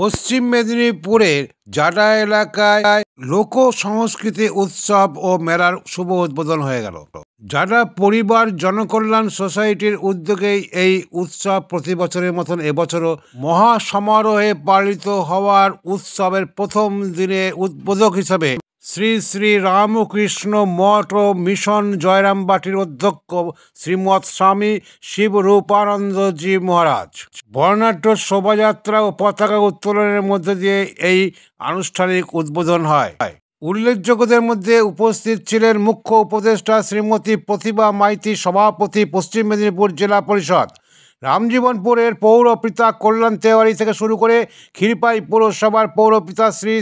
পশ্চিম মেদিনীপুরের জাডা এলাকায় লোক সংস্কৃতি উৎসব ও মেলার শুভ উদ্বোধন হয়ে গেল। জাডা পরিবার জনকল্যাণ সোসাইটির উদ্যোগে এই উৎসব প্রতি বছরের মতন এবছরও মহা সমারোহে পালিত হওয়ার উৎসবের প্রথম দিনে উদ্বোধক হিসাবে শ্রী শ্রী রামকৃষ্ণ মঠ ও মিশন জয়রামবাটির অধ্যক্ষ শ্রীমৎ স্বামী শিবরূপানন্দজি মহারাজ। বর্ণাঢ্য শোভাযাত্রা ও পতাকা উত্তোলনের মধ্যে দিয়ে এই আনুষ্ঠানিক উদ্বোধন হয়। উল্লেখযোগ্যদের মধ্যে উপস্থিত ছিলেন মুখ্য উপদেষ্টা শ্রীমতী প্রতিভা মাইতি, সভাপতি পশ্চিম মেদিনীপুর জেলা পরিষদ, রামজীবনপুরের পৌরপিতা কল্যাণ তেওয়ারি থেকে শুরু করে ক্ষীরপাই পৌরসভার পৌরপিতা শ্রী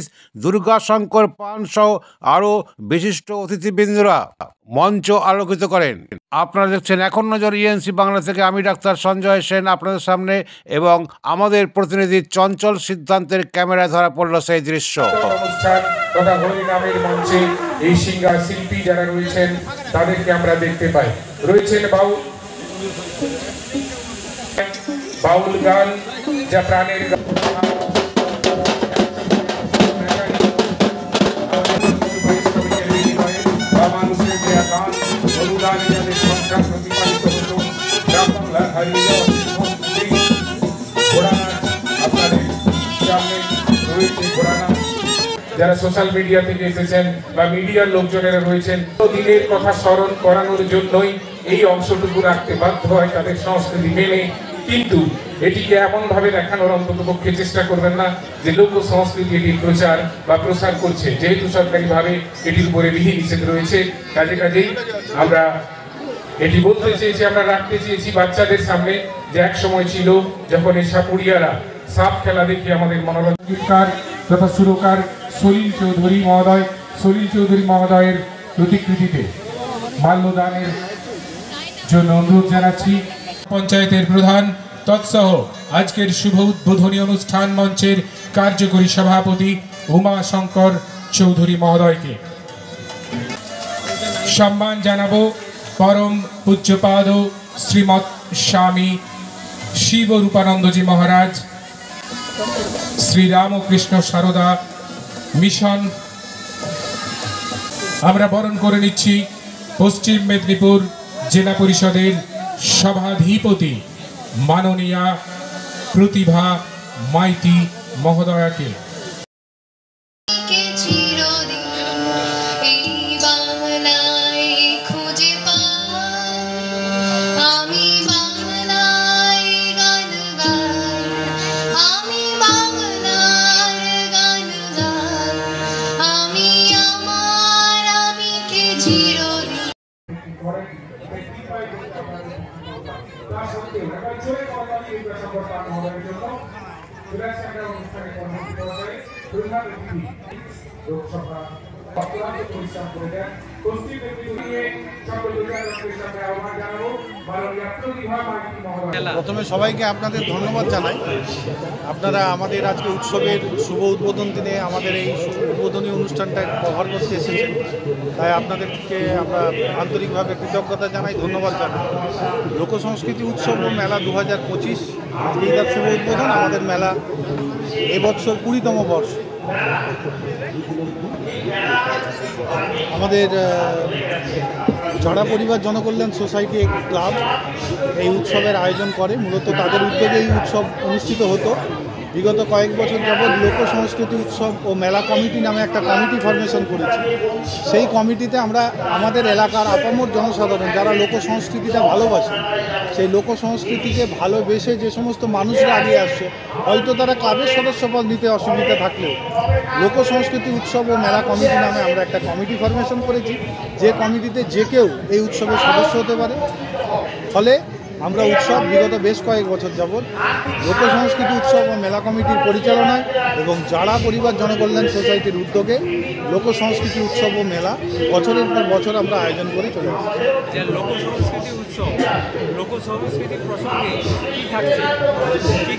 দুর্গাশঙ্কর পান সহ আরও বিশিষ্ট অতিথিবৃন্দরা মঞ্চ আলোকিত করেন। আপনারা দেখছেন এখন নজর ইএনসি বাংলা থেকে। আমি ডাক্তার সঞ্জয় সেন আপনাদের সামনে, এবং আমাদের প্রতিনিধি চঞ্চল সিদ্ধান্তের ক্যামেরায় ধরা পড়ল সেই দৃশ্য। অনুষ্ঠান তথা হরিনামের মঞ্চে এই সিঙ্গার শিল্পী যারা রয়েছেন তাদেরকে আমরা দেখতে পাই। রয়েছেন বাউল গান, যা প্রাণের গান। মানুষের দেয়া গান অনুদানে যাদের সংখ্যা প্রতিপালিত হতো। গ্রাম বাংলার হারিয়ে ঘোড়া নাচ আপনাদের সামনে রয়েছে। ঘোড়া নাচ যারা সোশ্যাল মিডিয়া থেকে এসেছেন বা মিডিয়ার লোকজনেরা রয়েছেন, দিনের কথা স্মরণ করানোর জন্যই এই অংশটুকু রাখতে বাধ্য হয় তাদের সংস্কৃতি মেনে। কিন্তু এটিকে এমনভাবে দেখানোর অন্ততপক্ষে চেষ্টা করবেন না যে লোক সংস্কৃতি এটির প্রচার বা প্রসার করছে, যেহেতু সরকারিভাবে এটির উপরে বিধিনিষেধ রয়েছে। কাজেই আমরা এটি বলতে চেয়েছি, আমরা রাখতে চেয়েছি বাচ্চাদের সামনে যে এক সময় ছিল যখন এই সাপুড়িয়ারা সাপ খেলা দেখে আমাদের মনোরঞ্জনকার তথা সুরকার সলিল চৌধুরী মহোদয়ের প্রতিকৃতিতে মাল্যদানের জন্য অনুরোধ জানাচ্ছি। পঞ্চায়েতের প্রধান তৎসহ আজকের শুভ উদ্বোধনী অনুষ্ঠান মঞ্চের কার্যকরী সভাপতি উমাশঙ্কর চৌধুরী মহোদয়কে সম্মান জানাবো। পরম পূজ্যপাদ শ্রীমৎ স্বামী শিবরূপানন্দজি মহারাজ, শ্রী রামকৃষ্ণ সারদা মিশন। আমরা বরণ করে নিচ্ছি পশ্চিম মেদিনীপুর জেলা পরিষদের সভাধিপতি মাননীয়া প্রতিভা মাইতি মহোদয়াকে। প্রথমে সবাইকে আপনাদের ধন্যবাদ জানাই। আপনারা আমাদের আজকে উৎসবের শুভ উদ্বোধন দিনে আমাদের এই উদ্বোধনী অনুষ্ঠানটা কভার করতে এসেছেন, তাই আপনাদেরকে আমরা আন্তরিকভাবে কৃতজ্ঞতা জানাই, ধন্যবাদ জানাই। লোকসংস্কৃতি উৎসব ও মেলা 2025 আজকেই তার শুভ উদ্বোধন। আমাদের মেলা এবছর 20তম বর্ষ। আমাদের জাডা পরিবার জনকল্যাণ সোসাইটি ক্লাব এই উৎসবের আয়োজন করে। মূলত তাদের উদ্যোগে এই উৎসব অনুষ্ঠিত হতো। বিগত কয়েক বছর যাবৎ লোক সংস্কৃতি উৎসব ও মেলা কমিটি নামে একটা কমিটি ফরমেশন করেছি। সেই কমিটিতে আমরা আমাদের এলাকার আপামর জনসাধারণ যারা লোক সংস্কৃতিটা ভালোবাসে, সেই লোক সংস্কৃতিকে ভালোবেসে যে সমস্ত মানুষরা এগিয়ে আসছে, হয়তো তারা ক্লাবের সদস্যপদ নিতে অসুবিধা থাকলেও লোক সংস্কৃতি উৎসব ও মেলা কমিটি নামে আমরা একটা কমিটি ফরমেশন করেছি, যে কমিটিতে যে কেউ এই উৎসবের সদস্য হতে পারে। ফলে আমরা উৎসব বিগত বেশ কয়েক বছর যাবৎ লোক সংস্কৃতি উৎসব ও মেলা কমিটির পরিচালনায় এবং জাডা পরিবার জনকল্যাণ সোসাইটির উদ্যোগে লোক সংস্কৃতি উৎসব ও মেলা বছরের পর বছর আমরা আয়োজন করে চলে আসছি।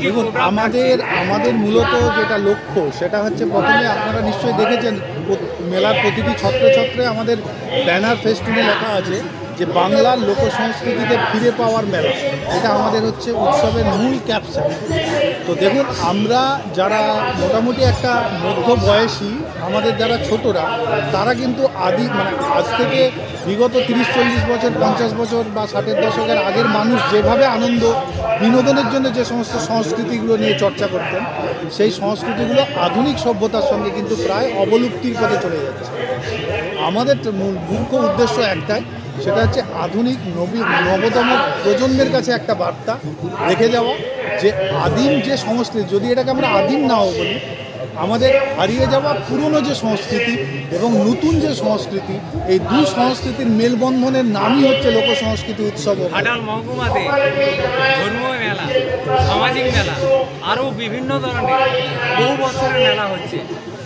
দেখুন, আমাদের মূলত যেটা লক্ষ্য সেটা হচ্ছে, প্রথমে আপনারা নিশ্চয়ই দেখেছেন মেলার প্রতিটি ছত্রে ছত্রে আমাদের ব্যানার ফেস্টুনে লেখা আছে যে বাংলার লোক সংস্কৃতিকে ফিরে পাওয়ার মেলা, এটা আমাদের হচ্ছে উৎসবের মূল ক্যাপশন। তো দেখুন, আমরা যারা মোটামুটি একটা মধ্য বয়সী, আমাদের যারা ছোটরা, তারা কিন্তু মানে আজ থেকে বিগত 30-40 বছর, 50 বছর বা 60-এর দশকের আগের মানুষ যেভাবে আনন্দ বিনোদনের জন্য যে সমস্ত সংস্কৃতিগুলো নিয়ে চর্চা করতেন, সেই সংস্কৃতিগুলো আধুনিক সভ্যতার সঙ্গে কিন্তু প্রায় অবলুপ্তির পথে চলে যাচ্ছে। আমাদের মুখ্য উদ্দেশ্য একটাই, সেটা হচ্ছে আধুনিক নবতম প্রজন্মের কাছে একটা বার্তা রেখে যাওয়া, যে আদিম যে সংস্কৃতি, যদি এটাকে আমরা আদিম নাও বলি, আমাদের হারিয়ে যাওয়া পুরনো যে সংস্কৃতি এবং নতুন যে সংস্কৃতি, এই দুই সংস্কৃতির মেলবন্ধনের নামই হচ্ছে লোক সংস্কৃতি উৎসব। ঘাটাল মহকুমাতে ধর্মীয় মেলা, সামাজিক মেলা, আরও বিভিন্ন ধরনের বহু বছরের মেলা হচ্ছে।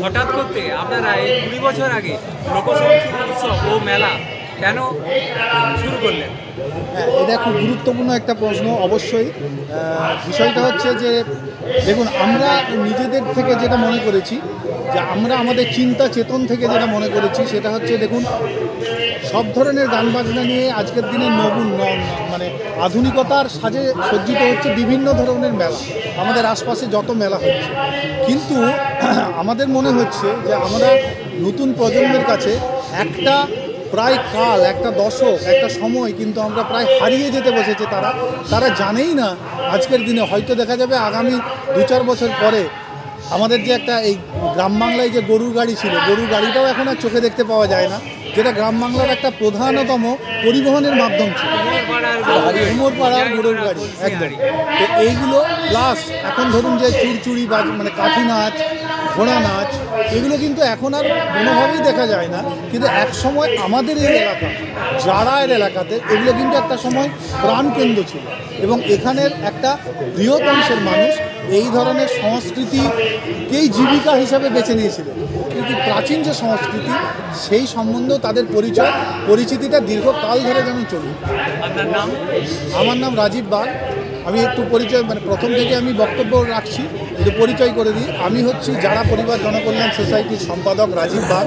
হঠাৎ করতে আপনারা এই 20 বছর আগে লোক সংস্কৃতি উৎসব ও মেলা কেন শুরু করলেন? হ্যাঁ, এটা খুব গুরুত্বপূর্ণ একটা প্রশ্ন। অবশ্যই বিষয়টা হচ্ছে যে দেখুন, আমরা নিজেদের থেকে যেটা মনে করেছি, যে আমরা আমাদের চিন্তা চেতন থেকে যেটা মনে করেছি, সেটা হচ্ছে দেখুন, সব ধরনের গান বাজনা নিয়ে আজকের দিনে মানে আধুনিকতার সাজে সজ্জিত হচ্ছে বিভিন্ন ধরনের মেলা, আমাদের আশপাশে যত মেলা হচ্ছে। কিন্তু আমাদের মনে হচ্ছে যে আমরা নতুন প্রজন্মের কাছে একটা প্রায় কাল, একটা দশক, একটা সময় কিন্তু আমরা প্রায় হারিয়ে যেতে বসেছে। তারা জানেই না আজকের দিনে, হয়তো দেখা যাবে আগামী 2-4 বছর পরে আমাদের যে একটা এই গ্রাম বাংলায় যে গরুর গাড়ি ছিল, গরুর গাড়িটাও এখন আর চোখে দেখতে পাওয়া যায় না, যেটা গ্রাম বাংলার একটা প্রধানতম পরিবহনের মাধ্যম ছিল, উমরপাড়ার গরুর গাড়ি একদম। তো এইগুলো প্লাস এখন ধরুন যে চুরচুরি বা মানে কাঠি নাচ, ঘোড়া নাচ, এগুলো কিন্তু এখন আর কোনোভাবেই দেখা যায় না। কিন্তু এক সময় আমাদের এই এলাকা, জারায়ের এলাকাতে এগুলো কিন্তু একটা সময় প্রাণকেন্দ্র ছিল, এবং এখানের একটা বৃহৎ অংশের মানুষ এই ধরনের সংস্কৃতিকেই জীবিকা হিসাবে বেছে নিয়েছিল। কিন্তু প্রাচীন যে সংস্কৃতি, সেই সম্বন্ধেও তাদের পরিচিতিটা দীর্ঘকাল ধরে যেন চলুক। আপনার নাম? আমার নাম রাজীব বাগ। আমি একটু পরিচয়, মানে প্রথম থেকে আমি বক্তব্য রাখছি, একটু পরিচয় করে দিই। আমি হচ্ছি যারা পরিবার জনকল্যাণ সোসাইটির সম্পাদক রাজীব বাগ।